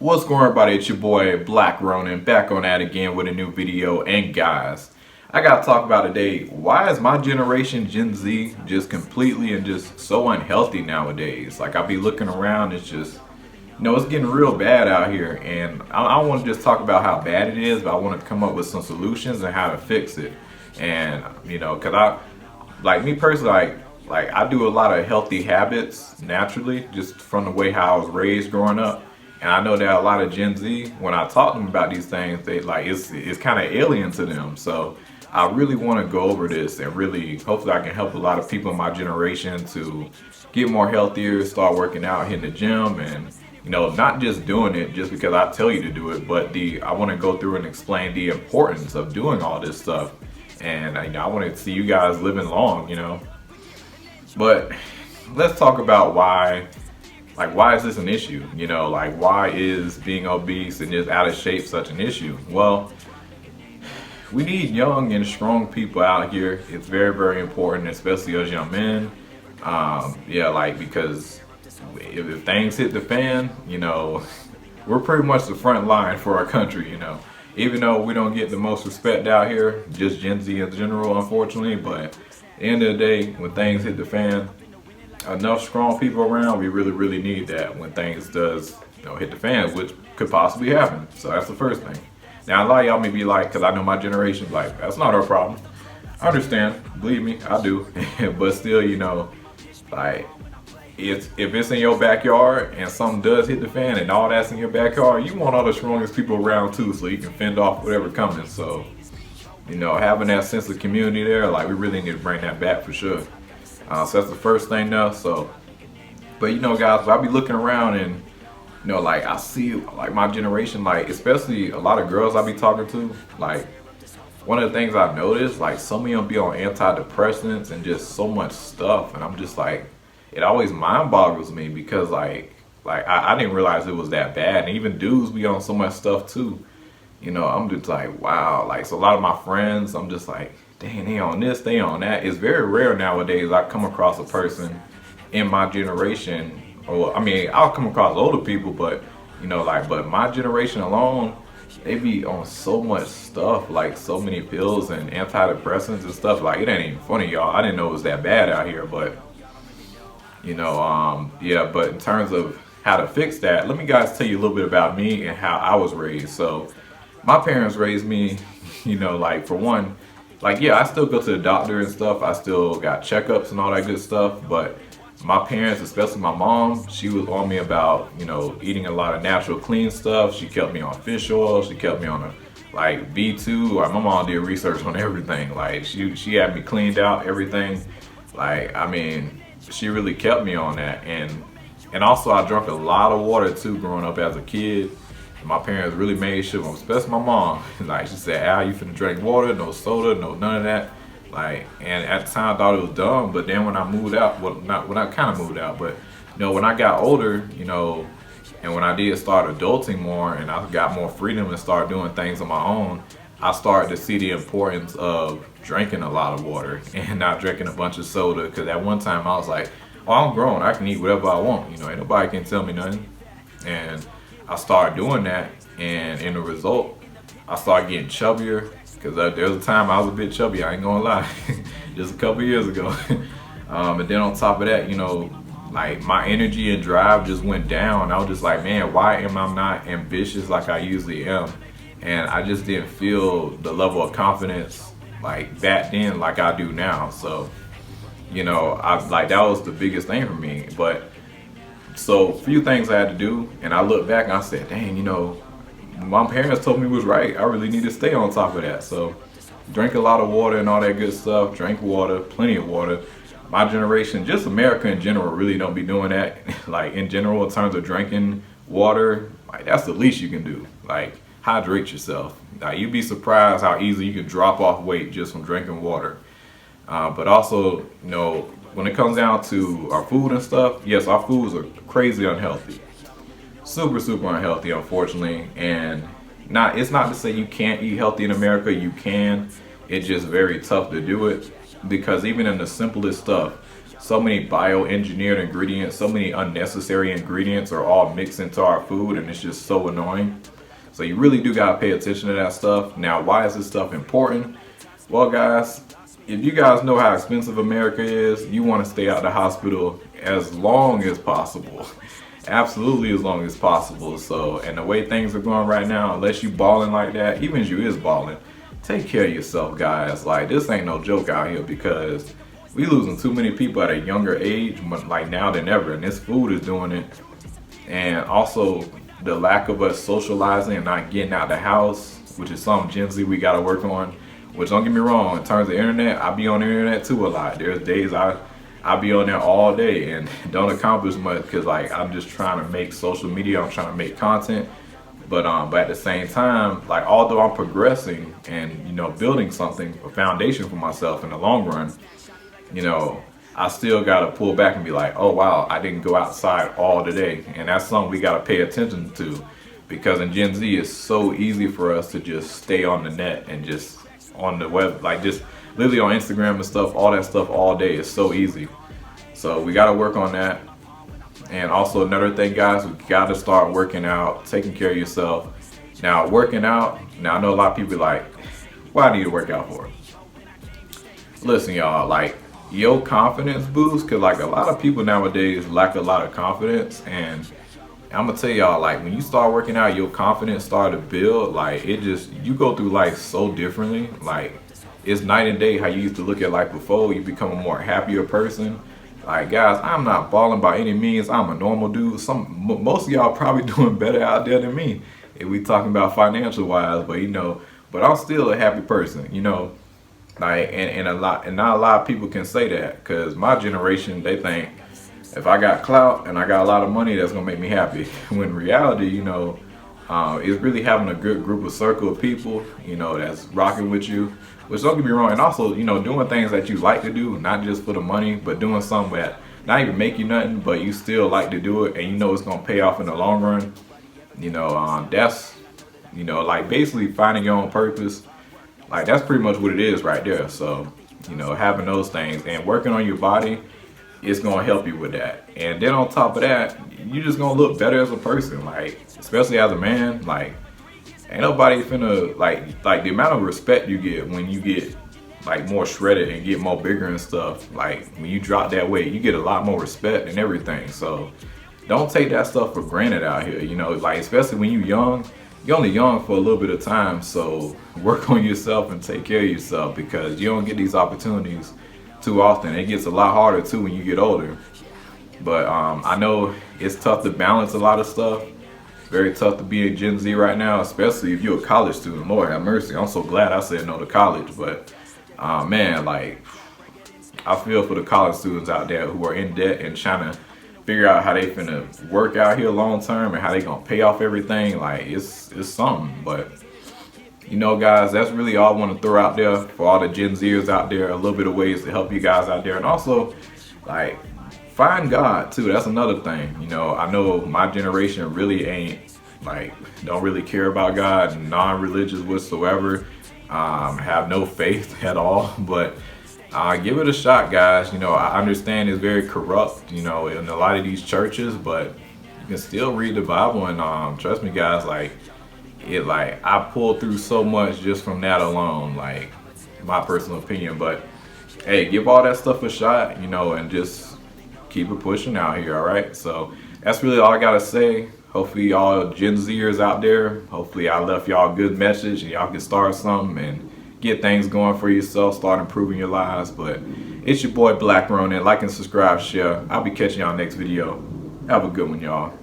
What's going on, everybody? It's your boy Black Ronin back on that again with a new video. And guys, I gotta talk about today, why is my generation Gen Z just completely and just so unhealthy nowadays? Like, I be looking around, it's just, it's getting real bad out here. And I don't want to just talk about how bad it is, but I want to come up with some solutions and how to fix it. And because like me personally, like I do a lot of healthy habits naturally, just from the way how I was raised growing up. And I know that a lot of Gen Z, when I talk to them about these things, they like it's kind of alien to them. So I really want to go over this and really, hopefully, I can help a lot of people in my generation to get more healthier, start working out, hitting the gym, and not just doing it just because I tell you to do it, but I want to go through and explain the importance of doing all this stuff. And I want to see you guys living long. But let's talk about why. Like, why is this an issue? Like, why is being obese and just out of shape such an issue? Well, we need young and strong people out here. It's very, very important, especially as young men. Because if things hit the fan, we're pretty much the front line for our country. Even though we don't get the most respect out here, just Gen Z in general, unfortunately. But at the end of the day, when things hit the fan, enough strong people around, we really, really need that when things does hit the fan, which could possibly happen. So that's the first thing. Now, a lot of y'all may be like, because I know my generation, like, that's not our problem. I understand, believe me, I do. But still, like, if it's in your backyard and something does hit the fan and all that's in your backyard, you want all the strongest people around too, so you can fend off whatever coming. So having that sense of community there, like, we really need to bring that back for sure. So that's the first thing now. But guys, I be looking around and like, I see like my generation, like especially a lot of girls I be talking to, like one of the things I've noticed, like some of them be on antidepressants and just so much stuff, and I'm just like, it always mind boggles me because like I didn't realize it was that bad, and even dudes be on so much stuff too. I'm just like, wow. Like, so a lot of my friends, I'm just like, dang, they on this, they on that. It's very rare nowadays I come across a person in my generation, or I mean, I'll come across older people, but but my generation alone, they be on so much stuff, like so many pills and antidepressants and stuff. Like, it ain't even funny, y'all. I didn't know it was that bad out here, but but in terms of how to fix that, let me guys tell you a little bit about me and how I was raised. So my parents raised me, like, for one, like, yeah, I still go to the doctor and stuff. I still got checkups and all that good stuff. But my parents, especially my mom, she was on me about, eating a lot of natural clean stuff. She kept me on fish oil. She kept me on like B2. Like, my mom did research on everything. Like, she had me cleaned out, everything. Like, I mean, she really kept me on that. And also, I drank a lot of water too growing up as a kid. My parents really made sure, especially my mom, like, she said, Al, you finna drink water, no soda, no none of that. Like, and at the time I thought it was dumb, but then when I moved out, well, not when I kind of moved out, but when I got older, and when I did start adulting more and I got more freedom and started doing things on my own, I started to see the importance of drinking a lot of water and not drinking a bunch of soda. Because at one time I was like, oh, I'm grown, I can eat whatever I want, ain't nobody can tell me nothing. And I started doing that, and in the result, I started getting chubbier. Because there was a time I was a bit chubby, I ain't gonna lie, just a couple years ago. And then on top of that, like, my energy and drive just went down. I was just like, man, why am I not ambitious like I usually am? And I just didn't feel the level of confidence like back then like I do now. So, I like, that was the biggest thing for me. But so, a few things I had to do, and I look back and I said, dang, my parents told me was right. I really need to stay on top of that. So, drink a lot of water and all that good stuff. Drink water, plenty of water. My generation, just America in general, really don't be doing that. Like, in general, in terms of drinking water, like, that's the least you can do. Like, hydrate yourself. Like, you'd be surprised how easily you can drop off weight just from drinking water. But also, when it comes down to our food and stuff, yes, our foods are crazy unhealthy. Super, super unhealthy, unfortunately. And it's not to say you can't eat healthy in America. You can. It's just very tough to do it. Because even in the simplest stuff, so many bioengineered ingredients, so many unnecessary ingredients are all mixed into our food, and it's just so annoying. So you really do gotta pay attention to that stuff. Now, why is this stuff important? Well, guys, if you guys know how expensive America is, you want to stay out of the hospital as long as possible. Absolutely as long as possible. So, and the way things are going right now, unless you balling like that, even if you is balling, take care of yourself, guys. Like, this ain't no joke out here, because we losing too many people at a younger age, like now than ever, and this food is doing it. And also the lack of us socializing and not getting out the house, which is something Gen Z we gotta work on. Which, don't get me wrong, in terms of internet, I be on the internet too a lot. There's days I be on there all day and don't accomplish much, because like I'm just trying to make social media, I'm trying to make content. But at the same time, like, although I'm progressing and, you know, building something, a foundation for myself in the long run, you know, I still gotta pull back and be like, oh wow, I didn't go outside all today. And that's something we gotta pay attention to, because in Gen Z it's so easy for us to just stay on the net and just on the web, like just literally on Instagram and stuff, all that stuff all day. It's so easy. So we gotta work on that. And also another thing, guys, we gotta start working out, taking care of yourself. Now, working out, now I know a lot of people be like, what do I need to work out for? Listen, y'all, like, your confidence boost, because like a lot of people nowadays lack a lot of confidence. And I'm gonna tell y'all, like, when you start working out, your confidence start to build. Like, it just, you go through life so differently. Like, it's night and day how you used to look at life before. You become a more happier person. Like, guys, I'm not balling by any means. I'm a normal dude. Most of y'all probably doing better out there than me if we talking about financial wise. But you know, but I'm still a happy person. You know, like, and not a lot of people can say that, because my generation, they think if I got clout and I got a lot of money, that's gonna make me happy. When in reality, you know, it's really having a good circle of people, you know, that's rocking with you. Which, don't get me wrong, and also, you know, doing things that you like to do, not just for the money, but doing something that not even make you nothing, but you still like to do it, and you know it's gonna pay off in the long run. You know, that's, you know, like basically finding your own purpose. Like, that's pretty much what it is right there. So, you know, having those things and working on your body, it's gonna help you with that. And then on top of that, you just gonna look better as a person. Like, especially as a man, like, ain't nobody finna, like the amount of respect you get when you get like more shredded and get more bigger and stuff. Like, when you drop that weight, you get a lot more respect and everything. So don't take that stuff for granted out here. You know, like, especially when you're young, you're only young for a little bit of time. So work on yourself and take care of yourself, because you don't get these opportunities too often. It gets a lot harder too when you get older. But I know it's tough to balance a lot of stuff. Very tough to be a Gen Z right now, especially if you're a college student. Lord have mercy. I'm so glad I said no to college. But man, like, I feel for the college students out there who are in debt and trying to figure out how they finna work out here long term and how they gonna pay off everything. Like, it's something. But you know, guys, that's really all I want to throw out there for all the Gen Zers out there. A little bit of ways to help you guys out there, and also, like, find God too. That's another thing. You know, I know my generation really ain't, like, don't really care about God, non-religious whatsoever, have no faith at all. But give it a shot, guys. You know, I understand it's very corrupt, you know, in a lot of these churches, but you can still read the Bible, and trust me, guys, like, I pulled through so much just from that alone, like, my personal opinion. But hey, give all that stuff a shot, you know, and just keep it pushing out here. All right, so that's really all I gotta say. Hopefully y'all Gen Zers out there, hopefully I left y'all a good message and y'all can start something and get things going for yourself, start improving your lives. But it's your boy Black Ronin. Like and subscribe, share. I'll be catching y'all next video. Have a good one, y'all.